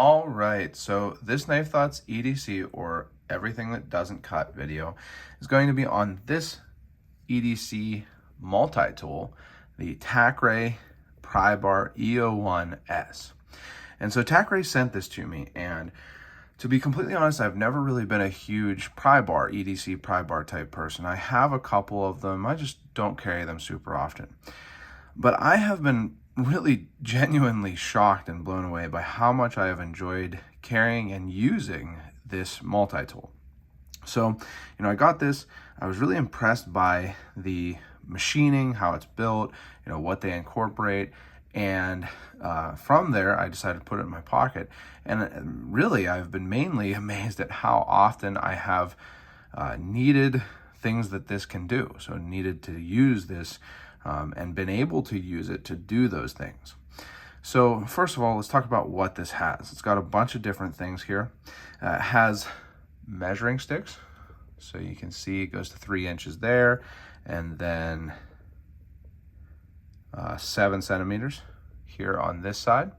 All right, so this Knife Thoughts EDC, or everything that doesn't cut video, is going to be on this EDC multi-tool, the Tacray Pry Bar E01S. And so Tacray sent this to me, and to be completely honest, I've never really been a huge pry bar, EDC pry bar type person. I have a couple of them, I just don't carry them super often. But I have been really genuinely shocked and blown away by how much I have enjoyed carrying and using this multi-tool. So, I got this, I was really impressed by the machining, how it's built, what they incorporate, and from there I decided to put it in my pocket. And really, I've been mainly amazed at how often I have needed things that this can do. So needed to use this and been able to use it to do those things. So first of all, let's talk about what this has. It's got a bunch of different things here. It has measuring sticks. So you can see it goes to 3 inches there, and then 7 centimeters here on this side.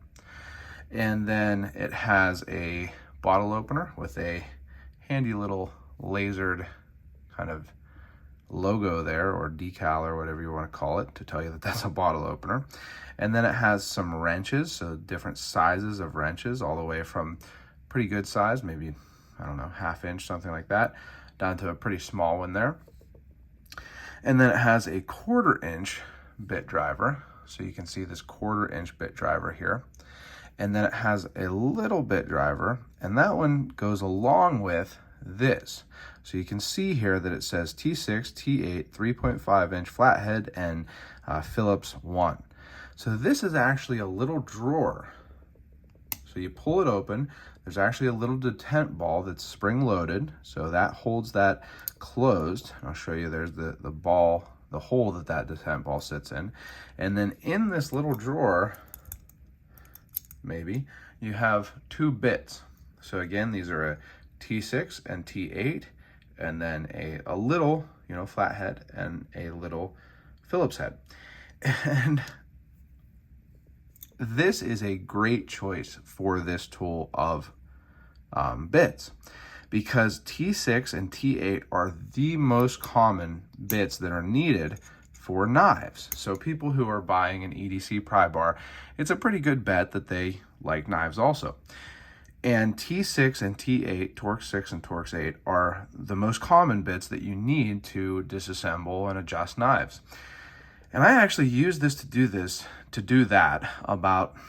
And then it has a bottle opener with a handy little lasered kind of logo there, or decal, or whatever you want to call it, to tell you that that's a bottle opener. And then it has some wrenches, so different sizes of wrenches, all the way from pretty good size, maybe, I don't know, 1/2 inch, something like that, down to a pretty small one there. And then it has a 1/4 inch bit driver, so you can see this 1/4 inch bit driver here. And then it has a little bit driver, and that one goes along with this. So you can see here that it says T6, T8, 3.5 inch flathead, and Phillips 1. So this is actually a little drawer. So you pull it open, there's actually a little detent ball that's spring loaded, so that holds that closed. I'll show you, there's the ball, the hole that detent ball sits in. And then in this little drawer, maybe, you have 2 bits. So again, these are a T6 and T8, and then a little, flathead, and a little Phillips head. And this is a great choice for this tool of bits, because T6 and T8 are the most common bits that are needed for knives. So people who are buying an EDC pry bar, it's a pretty good bet that they like knives also. And T6 and T8, Torx 6 and Torx 8, are the most common bits that you need to disassemble and adjust knives. And I actually used this to do that about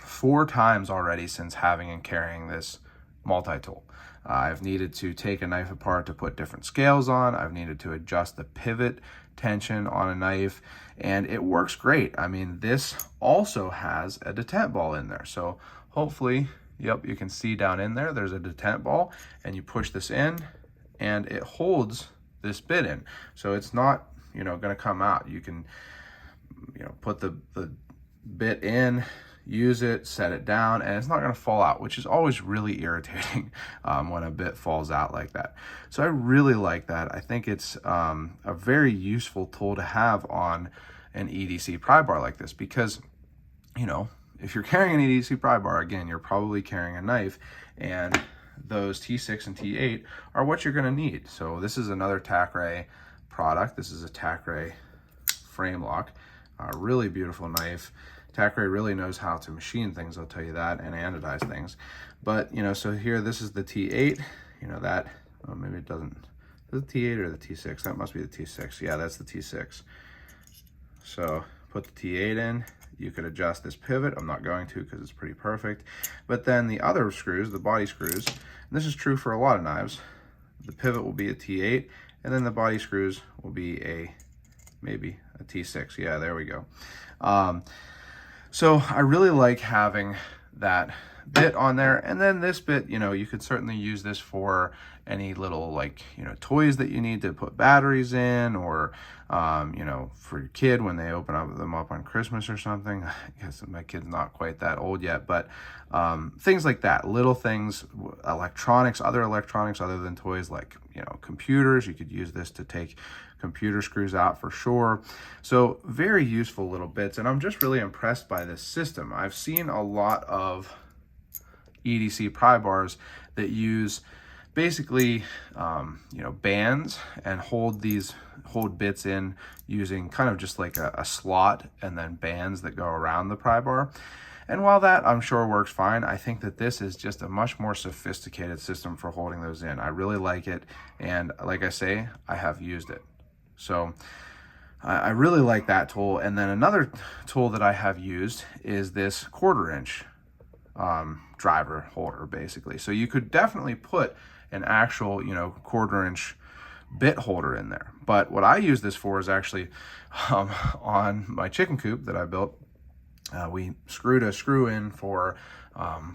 4 times already since having and carrying this multi-tool. I've needed to take a knife apart to put different scales on. I've needed to adjust the pivot tension on a knife, and it works great. I mean, this also has a detent ball in there. So hopefully, yep, you can see down in there, there's a detent ball, and you push this in, and it holds this bit in. So it's not, gonna come out. You can, put the bit in, use it, set it down, and it's not going to fall out, which is always really irritating when a bit falls out like that. So I really like that. I think it's a very useful tool to have on an EDC pry bar like this, because, if you're carrying an EDC pry bar, again, you're probably carrying a knife, and those T6 and T8 are what you're going to need. So this is another Tacray product. This is a Tacray frame lock. Really beautiful knife. Tacray really knows how to machine things, I'll tell you that, and anodize things. But, so here, this is the T8, that, oh, maybe it doesn't, is it the T8 or the T6? That must be the T6. Yeah, that's the T6. So put the T8 in. You could adjust this pivot. I'm not going to, because it's pretty perfect. But then the other screws, the body screws, and this is true for a lot of knives, the pivot will be a T8, and then the body screws will be maybe a T6. Yeah, there we go. So I really like having that bit on there. And then this bit, you could certainly use this for any little, toys that you need to put batteries in, or, for your kid when they open them up on Christmas or something. I guess my kid's not quite that old yet, but things like that, little things, electronics, other electronics other than toys, like, computers. You could use this to take computer screws out for sure. So very useful little bits, and I'm just really impressed by this system. I've seen a lot of EDC pry bars that use basically, bands and hold bits in using kind of just like a slot and then bands that go around the pry bar. And while that I'm sure works fine, I think that this is just a much more sophisticated system for holding those in. I really like it. And like I say, I have used it. So I really like that tool. And then another tool that I have used is this 1/4 inch driver holder, basically. So you could definitely put an actual, 1/4 inch bit holder in there. But what I use this for is actually on my chicken coop that I built. We screwed a screw in for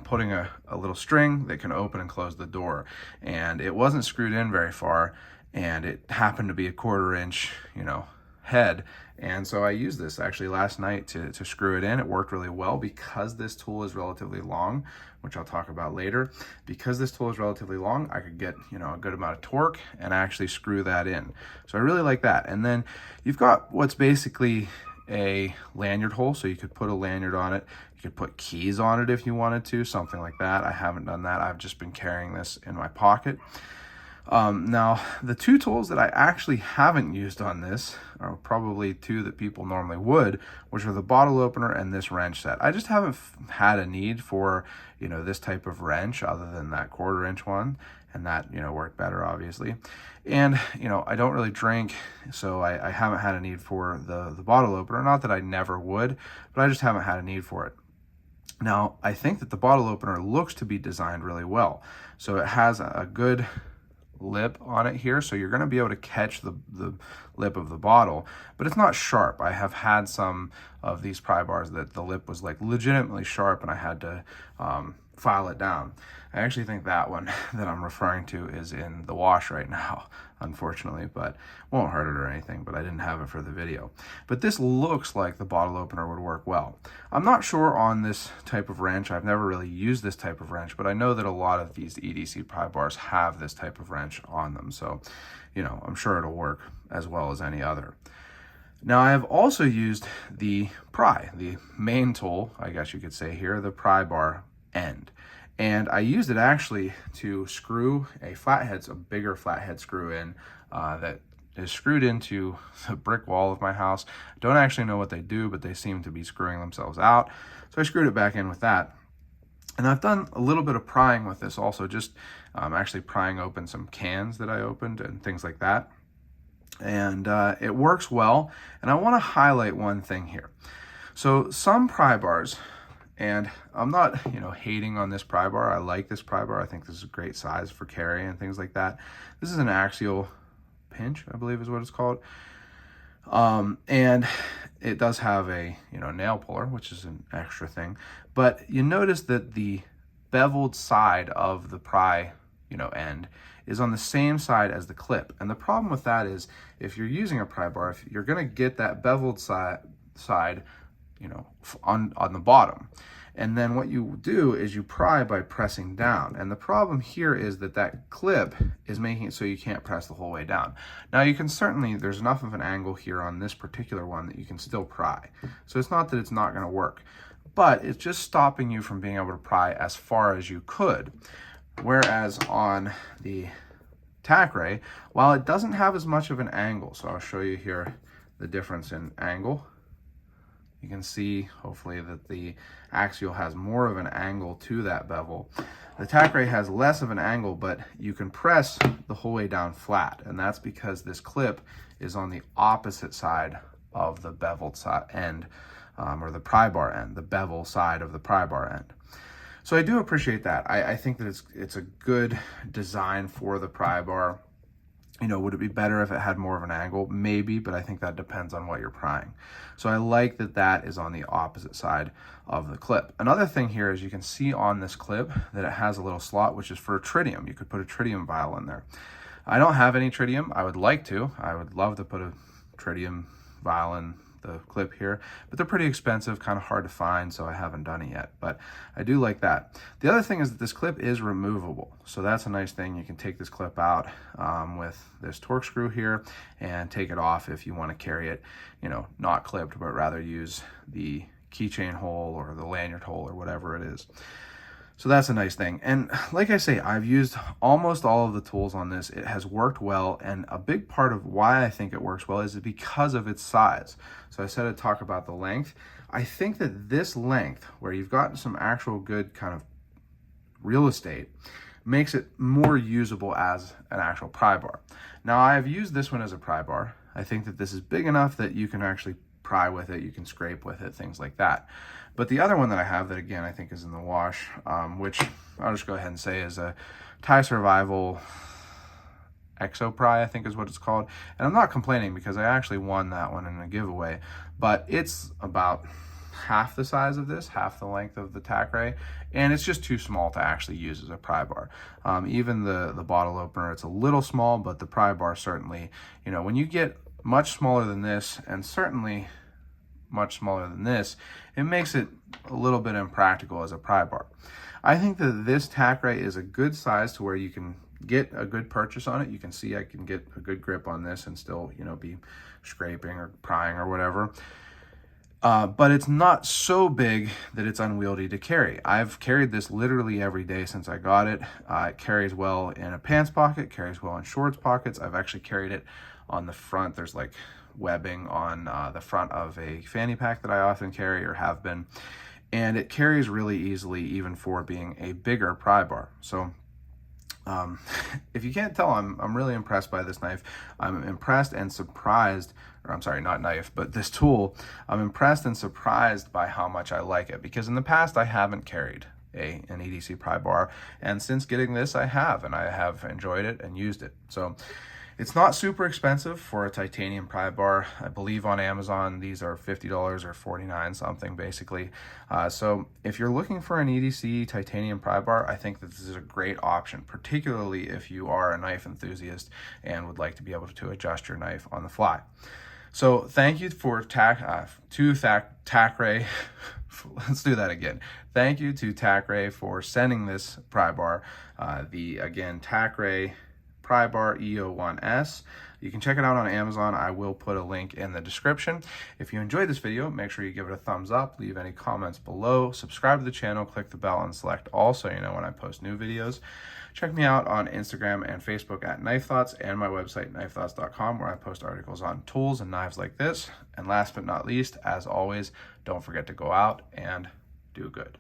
putting a little string that can open and close the door. And it wasn't screwed in very far, and it happened to be a 1/4 inch, head. And so I used this actually last night to screw it in. It worked really well because this tool is relatively long, which I'll talk about later. Because this tool is relatively long, I could get, a good amount of torque and actually screw that in. So I really like that. And then you've got what's basically a lanyard hole, so you could put a lanyard on it. You could put keys on it if you wanted to, something like that. I haven't done that. I've just been carrying this in my pocket. Now, the two tools that I actually haven't used on this are probably two that people normally would, which are the bottle opener and this wrench set. I just haven't had a need for, this type of wrench other than that 1/4 inch one, and that, worked better, obviously. And, I don't really drink, so I haven't had a need for the bottle opener. Not that I never would, but I just haven't had a need for it. Now, I think that the bottle opener looks to be designed really well. So it has a good lip on it here, so you're going to be able to catch the lip of the bottle, but it's not sharp. I have had some of these pry bars that the lip was like legitimately sharp and I had to file it down. I actually think that one that I'm referring to is in the wash right now, unfortunately, but won't hurt it or anything, but I didn't have it for the video. But this looks like the bottle opener would work well. I'm not sure on this type of wrench. I've never really used this type of wrench, but I know that a lot of these EDC pry bars have this type of wrench on them. So, I'm sure it'll work as well as any other. Now, I have also used the main tool, I guess you could say here, the pry bar end. And I used it actually to screw a bigger flathead screw in that is screwed into the brick wall of my house. I don't actually know what they do, but they seem to be screwing themselves out. So I screwed it back in with that. And I've done a little bit of prying with this also, just actually prying open some cans that I opened and things like that. And it works well. And I want to highlight one thing here. So some pry bars, and I'm not, hating on this pry bar. I like this pry bar. I think this is a great size for carry and things like that. This is an axial pinch, I believe is what it's called. And it does have a, nail puller, which is an extra thing. But you notice that the beveled side of the pry, end is on the same side as the clip. And the problem with that is if you're using a pry bar, if you're going to get that beveled side, on the bottom. And then what you do is you pry by pressing down. And the problem here is that clip is making it so you can't press the whole way down. Now you can certainly, there's enough of an angle here on this particular one that you can still pry. So it's not that it's not going to work, but it's just stopping you from being able to pry as far as you could. Whereas on the Tacray, while it doesn't have as much of an angle, so I'll show you here the difference in angle. You can see, hopefully, that the axial has more of an angle to that bevel. The Tacray has less of an angle, but you can press the whole way down flat, and that's because this clip is on the opposite side of the beveled end, or the pry bar end, the bevel side of the pry bar end. So I do appreciate that. I think that it's a good design for the pry bar. Would it be better if it had more of an angle? Maybe, but I think that depends on what you're prying. So I like that is on the opposite side of the clip. Another thing here is you can see on this clip that it has a little slot, which is for a tritium. You could put a tritium vial in there. I don't have any tritium. I would like to. I would love to put a tritium vial in the clip here, but they're pretty expensive, kind of hard to find, so I haven't done it yet, but I do like that. The other thing is that this clip is removable, so that's a nice thing. You can take this clip out with this torque screw here and take it off if you want to carry it, not clipped, but rather use the keychain hole or the lanyard hole or whatever it is. So that's a nice thing. And like I say, I've used almost all of the tools on this. It has worked well. And a big part of why I think it works well is because of its size. So I said I'd talk about the length. I think that this length, where you've gotten some actual good kind of real estate, makes it more usable as an actual pry bar. Now, I've used this one as a pry bar. I think that this is big enough that you can actually pry with it, you can scrape with it, things like that. But the other one that I have that, again, I think is in the wash, which I'll just go ahead and say is a Thai Survival Exo Pry, I think is what it's called. And I'm not complaining because I actually won that one in a giveaway, but it's about half the size of this, half the length of the Tacray, and it's just too small to actually use as a pry bar. Even the bottle opener, it's a little small, but the pry bar certainly, you know, when you get much smaller than this, and certainly much smaller than this, it makes it a little bit impractical as a pry bar. I think that this Tacray is a good size to where you can get a good purchase on it. You can see I can get a good grip on this and still, you know, be scraping or prying or whatever. But it's not so big that it's unwieldy to carry. I've carried this literally every day since I got it. It carries well in a pants pocket, carries well in shorts pockets. I've actually carried it on the front. There's like webbing on the front of a fanny pack that I often carry or have been. And it carries really easily even for being a bigger pry bar. So if you can't tell, I'm really impressed by this knife. I'm impressed and surprised, or I'm sorry, not knife, but this tool. I'm impressed and surprised by how much I like it, because in the past I haven't carried an EDC pry bar, and since getting this I have, and I have enjoyed it and used it. So it's not super expensive for a titanium pry bar. I believe on Amazon these are $50 or $49 something basically. So if you're looking for an EDC titanium pry bar, I think that this is a great option, particularly if you are a knife enthusiast and would like to be able to adjust your knife on the fly. So thank you for Tacray. Let's do that again. Thank you to Tacray for sending this pry bar. Again, Tacray Pry Bar E01S. You can check it out on Amazon. I will put a link in the description. If you enjoyed this video, make sure you give it a thumbs up, leave any comments below, subscribe to the channel, click the bell, and select all so you know when I post new videos. Check me out on Instagram and Facebook at Knife Thoughts, and my website, knifethoughts.com, where I post articles on tools and knives like this. And last but not least, as always, don't forget to go out and do good.